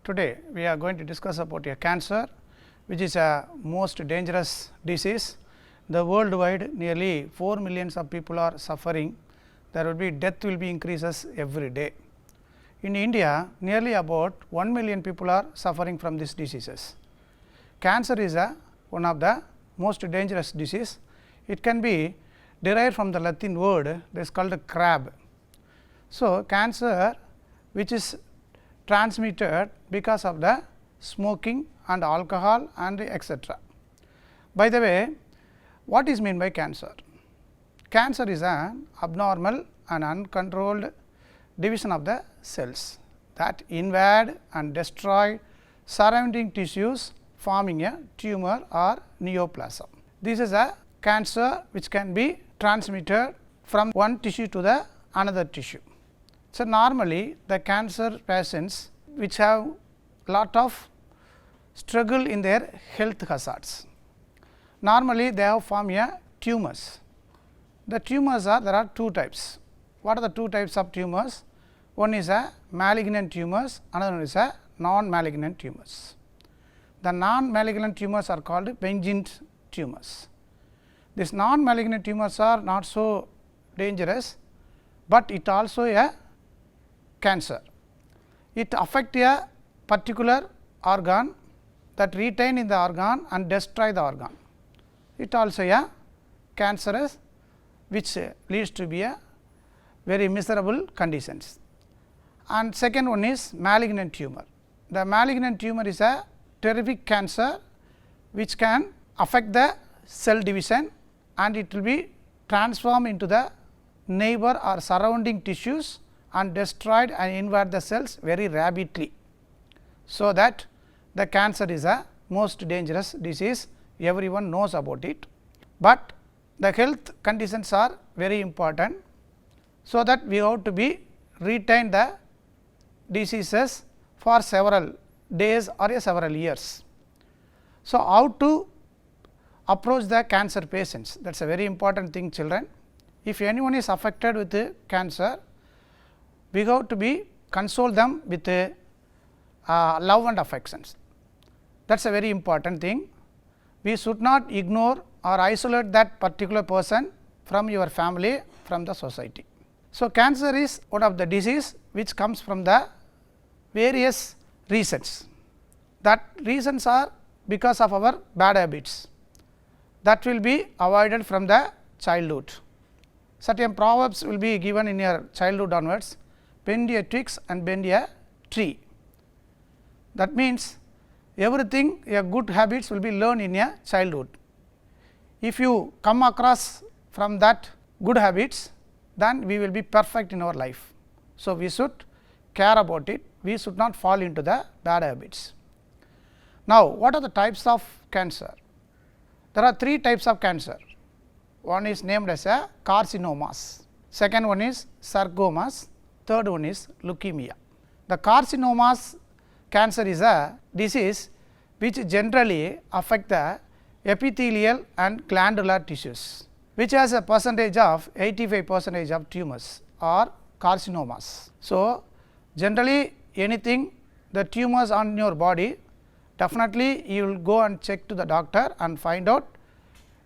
Today we are going to discuss about a cancer, which is a most dangerous disease. The worldwide nearly 4 millions of people are suffering. There will be death will be increases every day. In India, nearly about 1 million people are suffering from these diseases. Cancer is one of the most dangerous disease. It can be derived from the Latin word that is called crab. So, cancer which is transmitted because of the smoking and alcohol and etc. By the way, what is meant by cancer? Cancer is an abnormal and uncontrolled division of the cells that invade and destroy surrounding tissues, forming a tumor or neoplasm. This is a cancer which can be transmitted from one tissue to the another tissue. So, normally the cancer patients which have lot of struggle in their health hazards, normally they have formed a tumors. The tumors are, there are two types. What are the two types of tumors? One is a malignant tumors, another one is a non-malignant tumors. The non-malignant tumors are called benign tumors. These non-malignant tumors are not so dangerous, but it also a cancer. It affect a particular organ that retain in the organ and destroy the organ. It also a cancerous, which leads to be a very miserable conditions. And second one is malignant tumor. The malignant tumor is a terrific cancer which can affect the cell division and it will be transformed into the neighbor or surrounding tissues and destroyed and invade the cells very rapidly. So, that the cancer is a most dangerous disease, everyone knows about it, but the health conditions are very important. So, that we have to be retain the diseases for several days or several years. So, how to approach the cancer patients, that is a very important thing, children. If anyone is affected with the cancer, we have to be console them with love and affections. That is a very important thing. We should not ignore or isolate that particular person from your family, from the society. So, cancer is one of the disease which comes from the various reasons. That reasons are because of our bad habits that will be avoided from the childhood. Certain proverbs will be given in your childhood onwards, bend a twigs and bend a tree. That means, everything your good habits will be learned in your childhood. If you come across from that good habits, then we will be perfect in our life. So, we should care about it, we should not fall into the bad habits. Now, what are the types of cancer? There are three types of cancer. One is named as a carcinomas, second one is sarcomas, third one is leukemia. The carcinomas cancer is a disease which generally affect the epithelial and glandular tissues, which has a percentage of 85% of tumors or carcinomas. So, generally anything the tumors on your body, definitely you will go and check to the doctor and find out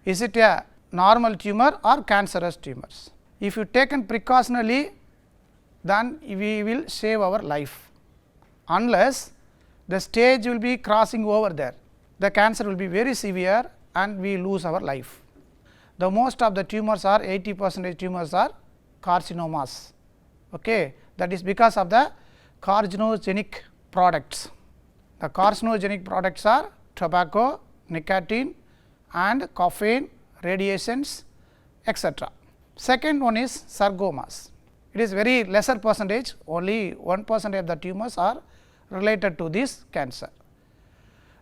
is it a normal tumor or cancerous tumors. If you taken precautionally, then we will save our life, unless the stage will be crossing over there, the cancer will be very severe and we lose our life. The most of the tumors are 80% tumors are carcinomas. Okay. That is because of the carcinogenic products. The carcinogenic products are tobacco, nicotine and caffeine, radiations, etc. Second one is sarcomas. It is very lesser percentage, only 1% of the tumors are related to this cancer.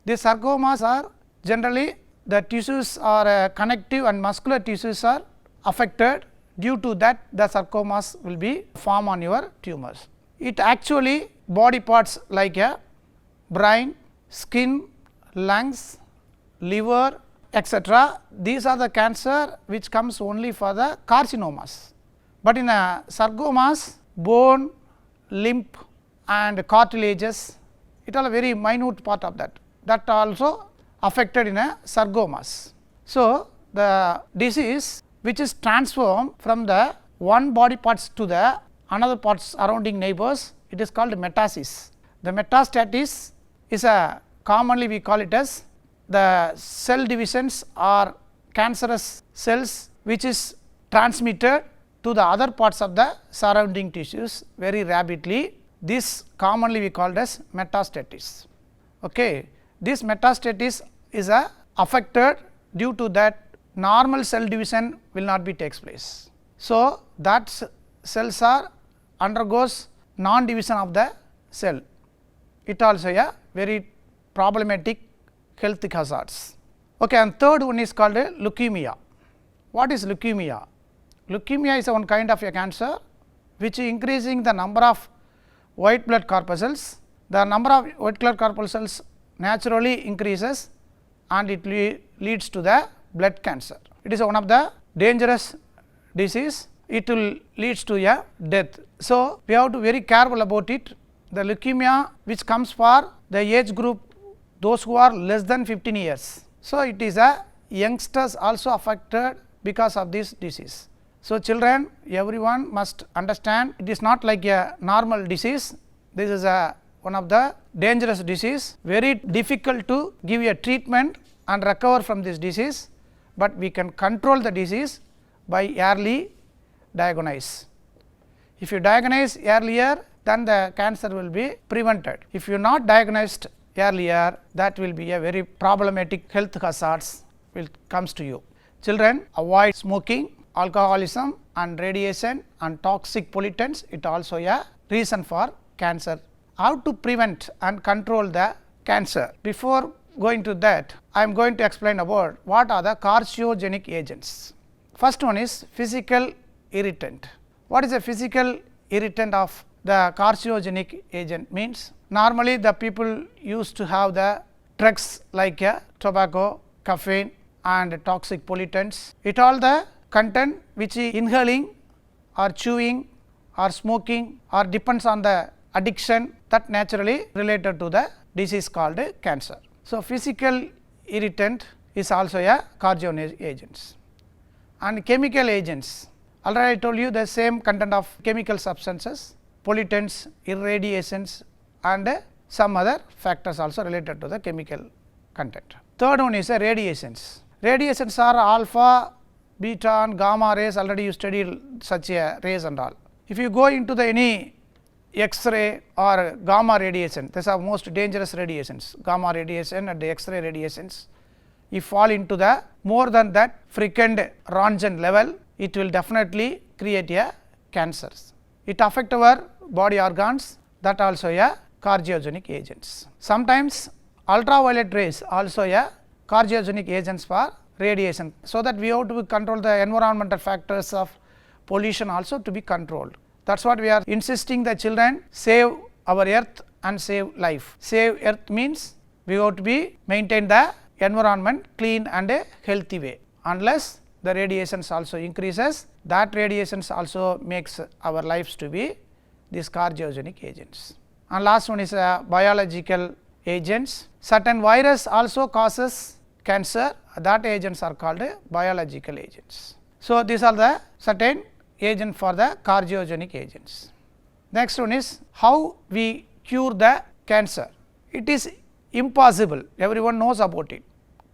These sarcomas are generally the tissues are connective and muscular tissues are affected, due to that the sarcomas will be formed on your tumors. It actually body parts like a brain, skin, lungs, liver, etc. These are the cancer which comes only for the carcinomas, but in a sarcomas bone, lymph and cartilages it is a very minute part of that, that also affected in a sarcomas. So, the disease which is transformed from the one body parts to the another parts surrounding neighbors, it is called metastasis. The metastasis is a commonly we call it as the cell divisions or cancerous cells which is transmitted to the other parts of the surrounding tissues very rapidly. This commonly we called as metastasis. Okay. This metastasis is affected due to that normal cell division will not be takes place. So, that cells are undergoes non division of the cell. It also a very problematic health hazards. Okay, and third one is called leukemia. What is leukemia? Leukemia is one kind of a cancer which is increasing the number of white blood corpuscles. The number of white blood corpuscles naturally increases and it leads to the blood cancer. It is one of the dangerous disease. It will leads to a death. So, we have to very careful about it. The leukemia which comes for the age group those who are less than 15 years. So, it is a youngsters also affected because of this disease. So, children everyone must understand it is not like a normal disease. This is a one of the dangerous disease, very difficult to give a treatment and recover from this disease, but we can control the disease by early diagnosis. If you diagnose earlier, then the cancer will be prevented. If you not diagnosed earlier, that will be a very problematic health hazards will comes to you. Children avoid smoking, alcoholism and radiation and toxic pollutants, it also a reason for cancer. How to prevent and control the cancer? Before going to that, I am going to explain about what are the carcinogenic agents. First one is physical irritant. What is a physical irritant of the carcinogenic agent means? Normally the people used to have the drugs like tobacco, caffeine and toxic pollutants. It all the content which is inhaling or chewing or smoking or depends on the addiction that naturally related to the disease called cancer. So, physical irritant is also a carcinogenic agents and chemical agents. Already I told you the same content of chemical substances, pollutants, irradiations and some other factors also related to the chemical content. Third one is radiations. Radiations are alpha, beta and gamma rays, already you studied such a rays and all. If you go into the any X-ray or gamma radiation, these are most dangerous radiations, gamma radiation and X-ray radiations. If fall into the more than that frequent Roentgen level, it will definitely create a cancers. It affect our body organs, that also a carcinogenic agents. Sometimes ultraviolet rays also a carcinogenic agents for radiation. So, that we have to control the environmental factors of pollution also to be controlled. That is what we are insisting the children save our earth and save life. Save earth means we have to be maintain the environment clean and a healthy way. Unless the radiations also increases, that radiations also makes our lives to be these carcinogenic agents. And last one is biological agents. Certain virus also causes cancer, that agents are called biological agents. So, these are the certain agent for the carcinogenic agents. Next one is how we cure the cancer. It is impossible, everyone knows about it.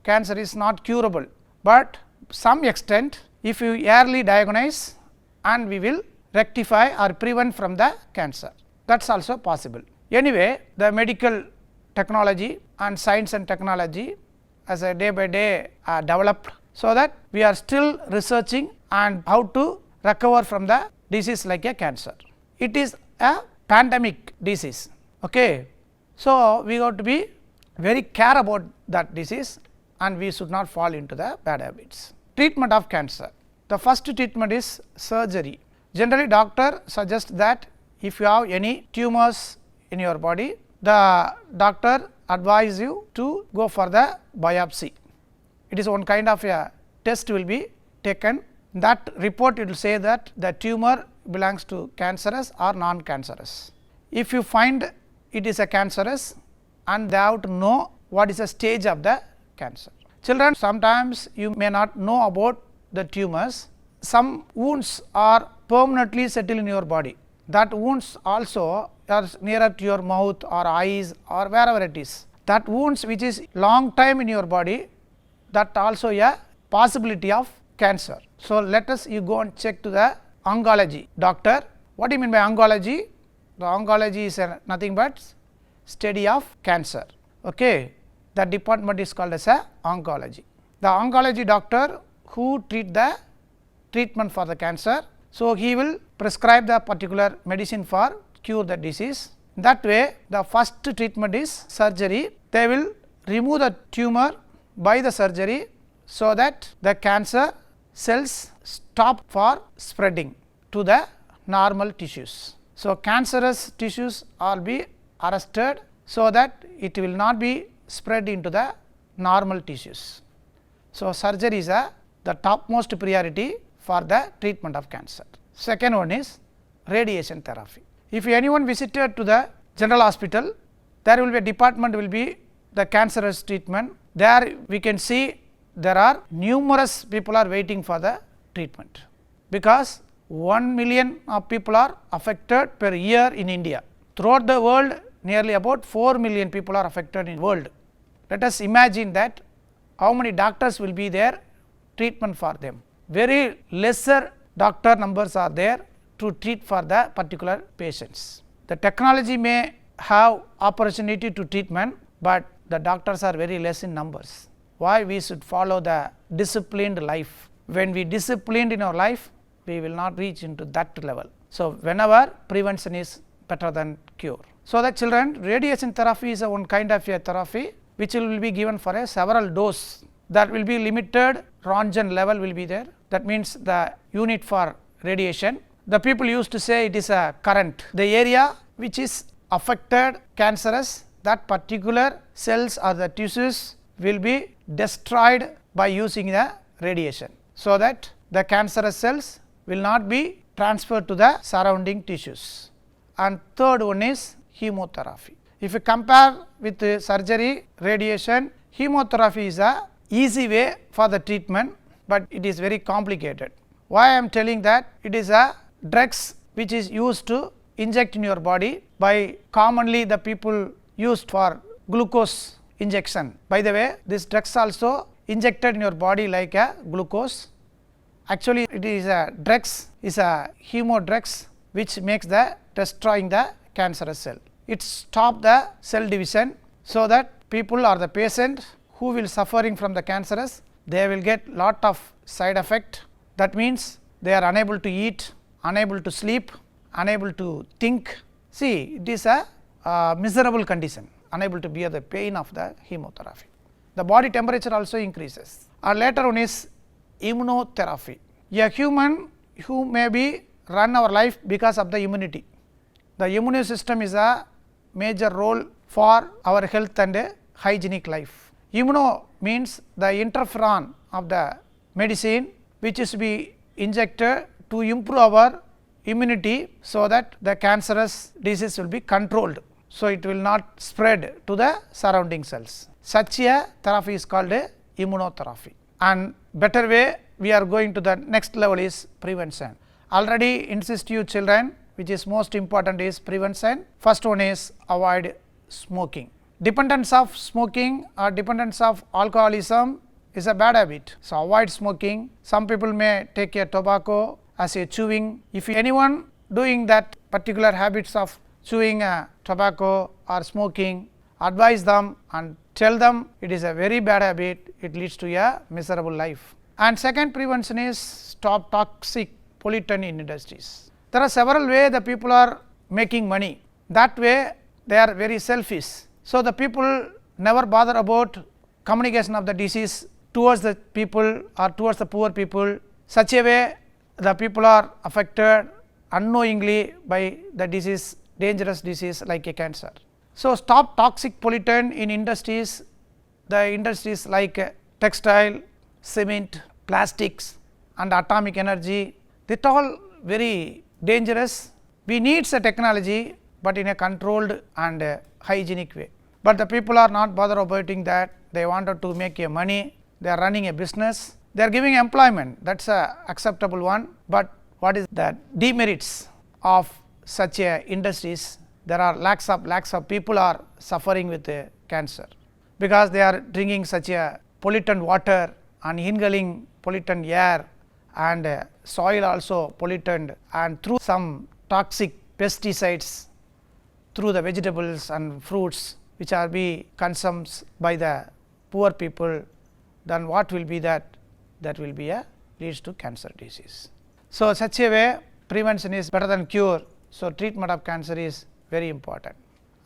Cancer is not curable, but some extent if you early diagnose and we will rectify or prevent from the cancer, that is also possible. Anyway, the medical technology and science and technology as a day by day developed, so that we are still researching and how to recover from the disease like a cancer. It is a pandemic disease. Okay. So, we have to be very care about that disease and we should not fall into the bad habits. Treatment of cancer. The first treatment is surgery. Generally, doctor suggests that if you have any tumors in your body, the doctor advise you to go for the biopsy. It is one kind of a test will be taken. That report it will say that the tumor belongs to cancerous or non-cancerous. If you find it is a cancerous, and they have to know what is the stage of the cancer. Children, sometimes you may not know about the tumors. Some wounds are permanently settled in your body. That wounds also are nearer to your mouth or eyes or wherever it is. That wounds which is long time in your body, that also a possibility of cancer. So, let us you go and check to the oncology doctor. What do you mean by oncology? The oncology is nothing but study of cancer. Okay. That department is called as a oncology. The oncology doctor who treat the treatment for the cancer. So, he will prescribe the particular medicine for cure the disease. That way the first treatment is surgery. They will remove the tumor by the surgery, so that the cancer cells stop for spreading to the normal tissues. So, cancerous tissues will be arrested, so that it will not be spread into the normal tissues. So, surgery is the topmost priority for the treatment of cancer. Second one is radiation therapy. If anyone visited to the general hospital, there will be a department will be the cancerous treatment. There we can see there are numerous people are waiting for the treatment, because 1 million of people are affected per year in India. Throughout the world, nearly about 4 million people are affected in world. Let us imagine that how many doctors will be there, treatment for them. Very lesser doctor numbers are there to treat for the particular patients. The technology may have opportunity to treatment, but the doctors are very less in numbers. Why we should follow the disciplined life? When we disciplined in our life, we will not reach into that level. So, whenever prevention is better than cure. So, the children, radiation therapy is a one kind of a therapy which will be given for a several dose. That will be limited Röntgen level will be there. That means the unit for radiation. The people used to say it is a current. The area which is affected cancerous, that particular cells or the tissues will be destroyed by using the radiation, so that the cancerous cells will not be transferred to the surrounding tissues. And third one is chemotherapy. If you compare with the surgery, radiation, chemotherapy is a easy way for the treatment, but it is very complicated. Why I am telling that? It is a drugs which is used to inject in your body by commonly the people used for glucose injection. By the way, this drugs also injected in your body like a glucose. Actually, it is a drugs, is a chemo drugs which makes the destroying the cancerous cell. It stop the cell division, so that people or the patient who will suffering from the cancerous, they will get lot of side effect. That means they are unable to eat, unable to sleep, unable to think. See, it is a miserable condition, unable to bear the pain of the chemotherapy. The body temperature also increases. And later one is immunotherapy. A human who may be run our life because of the immunity. The immune system is a major role for our health and hygienic life. Immuno means the interferon of the medicine which is to be injected to improve our immunity, so that the cancerous disease will be controlled. So, it will not spread to the surrounding cells. Such a therapy is called a immunotherapy. And better way we are going to the next level is prevention. Already insist you children, which is most important is prevention. First one is avoid smoking. Dependence of smoking or dependence of alcoholism is a bad habit. So, avoid smoking. Some people may take a tobacco as a chewing. If anyone doing that particular habits of chewing tobacco or smoking, advise them and tell them it is a very bad habit, it leads to a miserable life. And second prevention is stop toxic pollutant in industries. There are several ways the people are making money. That way they are very selfish. So, the people never bother about communication of the disease towards the people or towards the poor people. Such a way the people are affected unknowingly by the disease, dangerous disease like a cancer. So, stop toxic pollutant in industries. The industries like textile, cement, plastics and atomic energy, they are all very dangerous. We need a technology, but in a controlled and hygienic way. but the people are not bothered about that. They wanted to make a money, they are running a business, they are giving employment, that is a acceptable one. But what is the demerits of such a industries? There are lakhs of people are suffering with cancer, because they are drinking such a pollutant water and inhaling pollutant air, and soil also pollutant, and through some toxic pesticides through the vegetables and fruits which are be consumed by the poor people, then what will be that? That will be a leads to cancer disease. So, such a way prevention is better than cure. So, treatment of cancer is very important.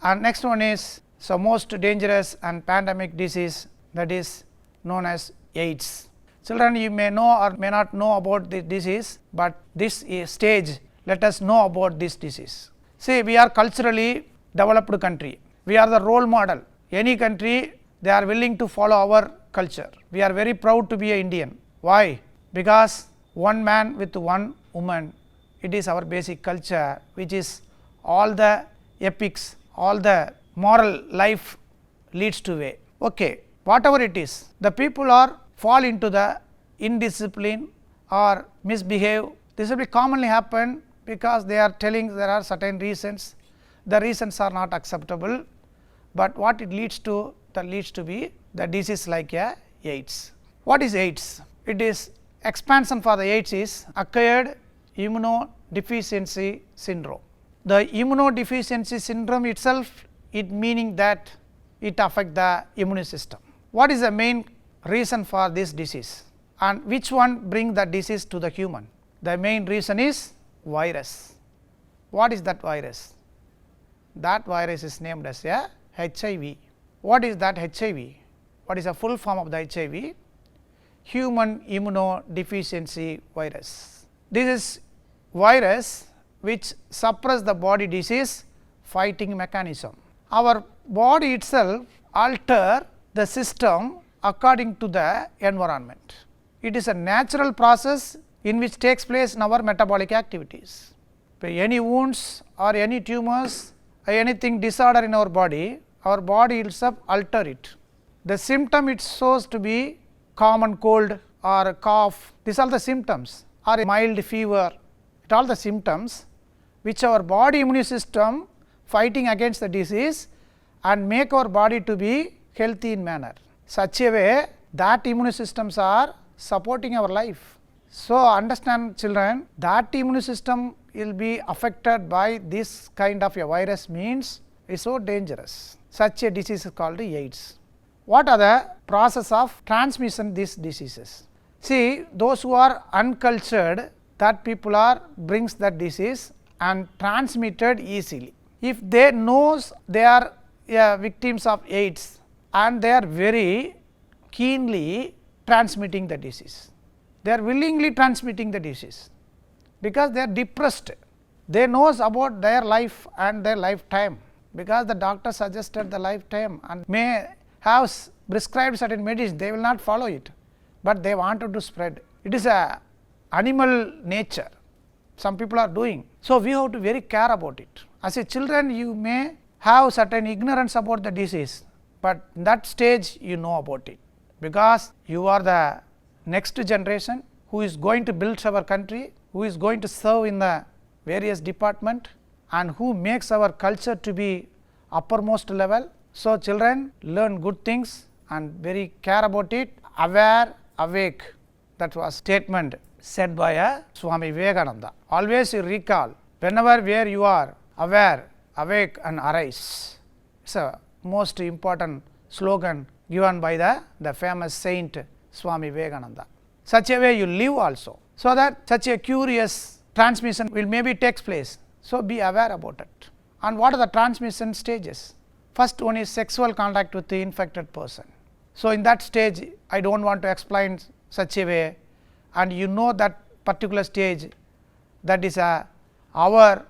And next one is, so most dangerous and pandemic disease, that is known as AIDS. Children, you may know or may not know about this disease, but this stage let us know about this disease. See, we are culturally developed country, we are the role model. Any country, they are willing to follow our culture. We are very proud to be an Indian. Why? Because one man with one woman, it is our basic culture, which is all the epics, all the moral life leads to way. Okay, whatever it is, the people are fall into the indiscipline or misbehave. This will be commonly happen because they are telling there are certain reasons. The reasons are not acceptable, but what it leads to? That leads to be the disease like AIDS. What is AIDS? It is expansion for the AIDS is acquired immunodeficiency syndrome. The immunodeficiency syndrome itself, it meaning that it affect the immune system. What is the main reason for this disease, and which one bring the disease to the human? The main reason is virus. What is that virus? That virus is named as a HIV. What is that HIV? What is the full form of the HIV? Human immunodeficiency virus. This is virus which suppress the body disease fighting mechanism. Our body itself alter the system according to the environment. It is a natural process in which takes place in our metabolic activities. Any wounds or any tumors or anything disorder in our body itself alter it. The symptom it shows to be common cold or cough, these are the symptoms, or a mild fever, it all the symptoms which our body immune system fighting against the disease and make our body to be healthy in manner. Such a way that immune systems are supporting our life. So, understand children, that immune system will be affected by this kind of a virus means is so dangerous. Such a disease is called AIDS. What are the process of transmission these diseases? See, those who are uncultured, that people are brings that disease and transmitted easily. If they knows they are victims of AIDS and they are very keenly transmitting the disease, they are willingly transmitting the disease because they are depressed. They knows about their life and their lifetime, because the doctor suggested the lifetime and may have prescribed certain medicine, they will not follow it, but they wanted to spread. It is a animal nature, some people are doing. So, we have to very care about it. As a children, you may have certain ignorance about the disease, but in that stage you know about it, because you are the next generation who is going to build our country, who is going to serve in the various department, and who makes our culture to be uppermost level. So, children learn good things and very care about it. Aware, awake, that was statement said by a Swami Vivekananda. Always you recall, whenever where you are, aware, awake and arise. It is a most important slogan given by the famous saint Swami Vivekananda. Such a way you live also, so that such a curious transmission will maybe takes place. So, be aware about it. And what are the transmission stages? First one is sexual contact with the infected person. So, in that stage I do not want to explain such a way, and you know that particular stage, that is our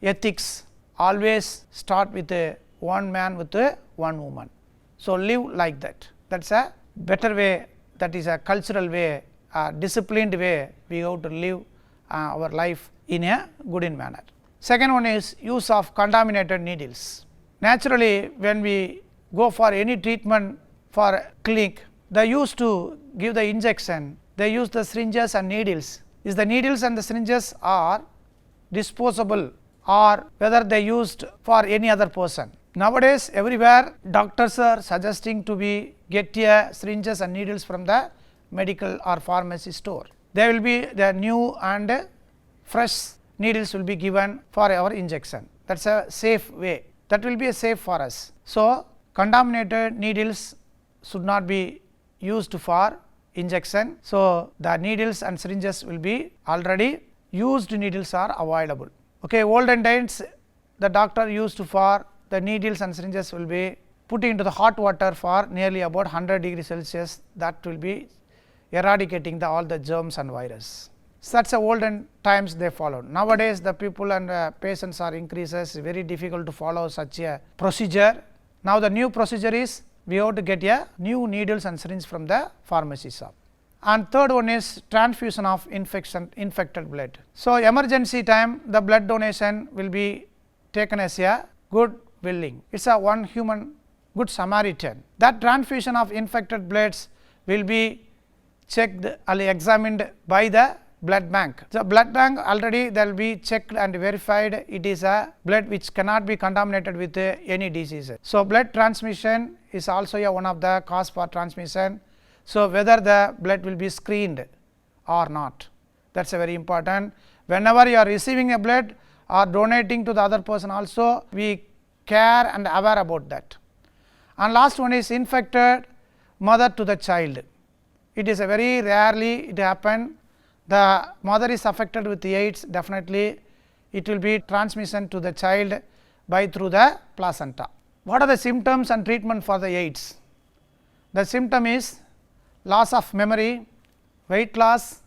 ethics always start with one man with one woman. So, live like that, that is a better way, that is a cultural way, a disciplined way we have to live our life in a good in manner. Second one is use of contaminated needles. Naturally, when we go for any treatment for clinic, they used to give the injection, they use the syringes and needles. Is the needles and the syringes are disposable or whether they used for any other person. Nowadays everywhere doctors are suggesting to be get a syringes and needles from the medical or pharmacy store. They will be the new and fresh needles will be given for our injection. That is a safe way, that will be a safe for us. So, contaminated needles should not be used for injection. So, the needles and syringes will be already used needles are avoidable. Okay, olden days the doctor used for the needles and syringes will be put into the hot water for nearly about 100 degrees Celsius, that will be eradicating all the germs and virus. Such a olden times they followed. Nowadays the people and patients are increases, very difficult to follow such a procedure. Now the new procedure is we have to get a new needles and syringe from the pharmacy shop. And third one is transfusion of infected blood. So emergency time the blood donation will be taken as a good willing. It is a one human good Samaritan. That transfusion of infected bloods will be checked or examined by the blood bank. The blood bank already they will be checked and verified, it is a blood which cannot be contaminated with any diseases. So blood transmission is also one of the cause for transmission. So whether the blood will be screened or not, that is a very important. Whenever you are receiving a blood or donating to the other person also, we care and aware about that. And last one is infected mother to the child. It is a very rarely it happen. The mother is affected with the AIDS, definitely it will be transmission to the child by through the placenta. What are the symptoms and treatment for the AIDS? The symptom is loss of memory, weight loss,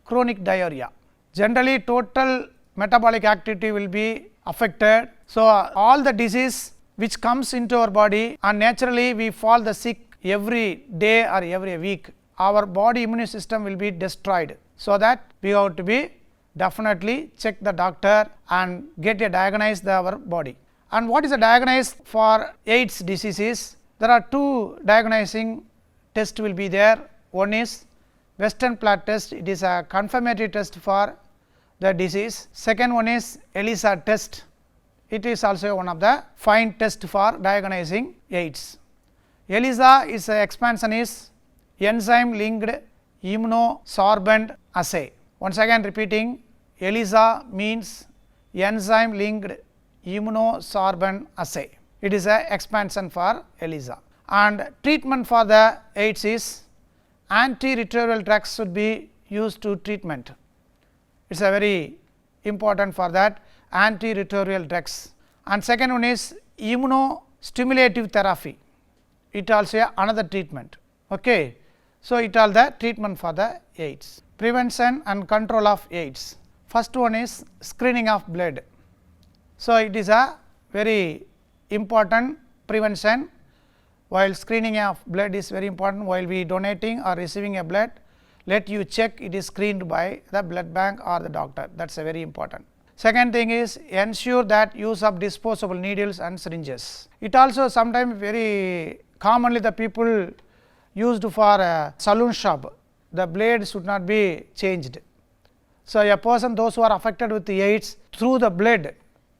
chronic diarrhea. Generally total metabolic activity will be affected. So all the disease which comes into our body and naturally we fall the sick every day or every week, our body immune system will be destroyed. So that we have to be definitely check the doctor and get a diagnose our body. And what is the diagnosis for AIDS diseases? There are two diagnosing tests will be there. One is Western blot test, it is a confirmatory test for the disease. Second one is ELISA test, it is also one of the fine test for diagnosing AIDS. ELISA is a expansion is enzyme linked immunosorbent assay. Once again repeating, ELISA means enzyme linked immunosorbent assay. It is a expansion for ELISA. And treatment for the AIDS is antiretroviral drugs should be used to treatment. It is a very important for that antiretroviral drugs. And second one is immunostimulative therapy. It also another treatment. Okay. So it all the treatment for the AIDS. Prevention and control of AIDS. First one is screening of blood. So it is a very important prevention. While screening of blood is very important, while we donating or receiving a blood, let you check it is screened by the blood bank or the doctor, that is a very important. Second thing is ensure that use of disposable needles and syringes. It also sometimes very commonly the people used for a saloon shop, the blade should not be changed. So a person those who are affected with the AIDS through the blood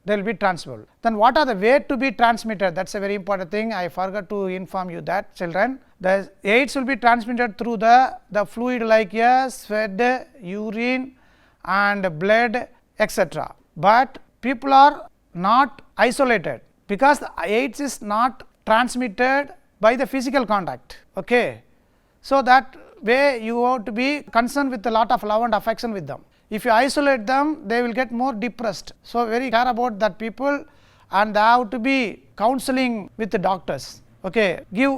they will be transmissible. Then what are the way to be transmitted? That is a very important thing. I forgot to inform you that children, the AIDS will be transmitted through the fluid like a sweat, urine and blood etc. But people are not isolated because the AIDS is not transmitted by the physical contact. Okay. So that way you have to be concerned with a lot of love and affection with them. If you isolate them, they will get more depressed. So very care about that people and they have to be counseling with the doctors. Okay. Give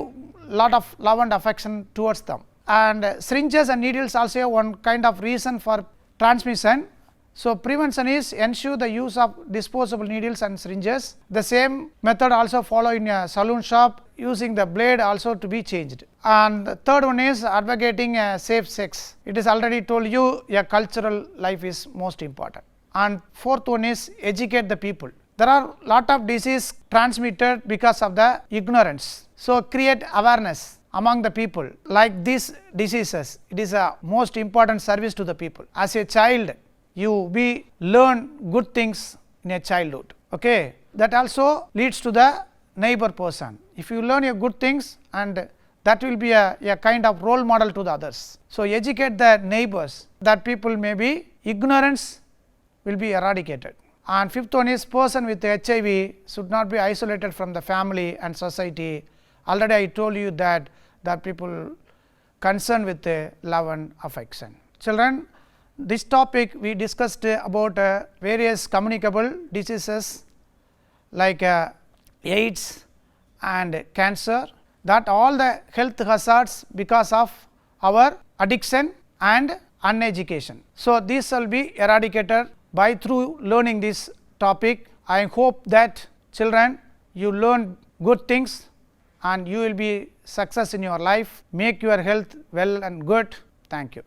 lot of love and affection towards them. And syringes and needles also one kind of reason for transmission. So prevention is ensure the use of disposable needles and syringes. The same method also follow in a saloon shop, using the blade also to be changed. And the third one is advocating a safe sex. It is already told you a cultural life is most important. And fourth one is educate the people. There are lot of disease transmitted because of the ignorance. So, create awareness among the people like these diseases. It is a most important service to the people. As a child, you learn good things in a childhood. Okay, that also leads to the neighbor person. If you learn your good things, and that will be a kind of role model to the others. So, educate the neighbors, that people may be ignorance will be eradicated. And fifth one is, person with HIV should not be isolated from the family and society. Already I told you that people concerned with love and affection. Children, this topic we discussed about various communicable diseases like AIDS and cancer, that all the health hazards because of our addiction and uneducation. So, this will be eradicated by through learning this topic. I hope that children, you learn good things and you will be success in your life, make your health well and good. Thank you.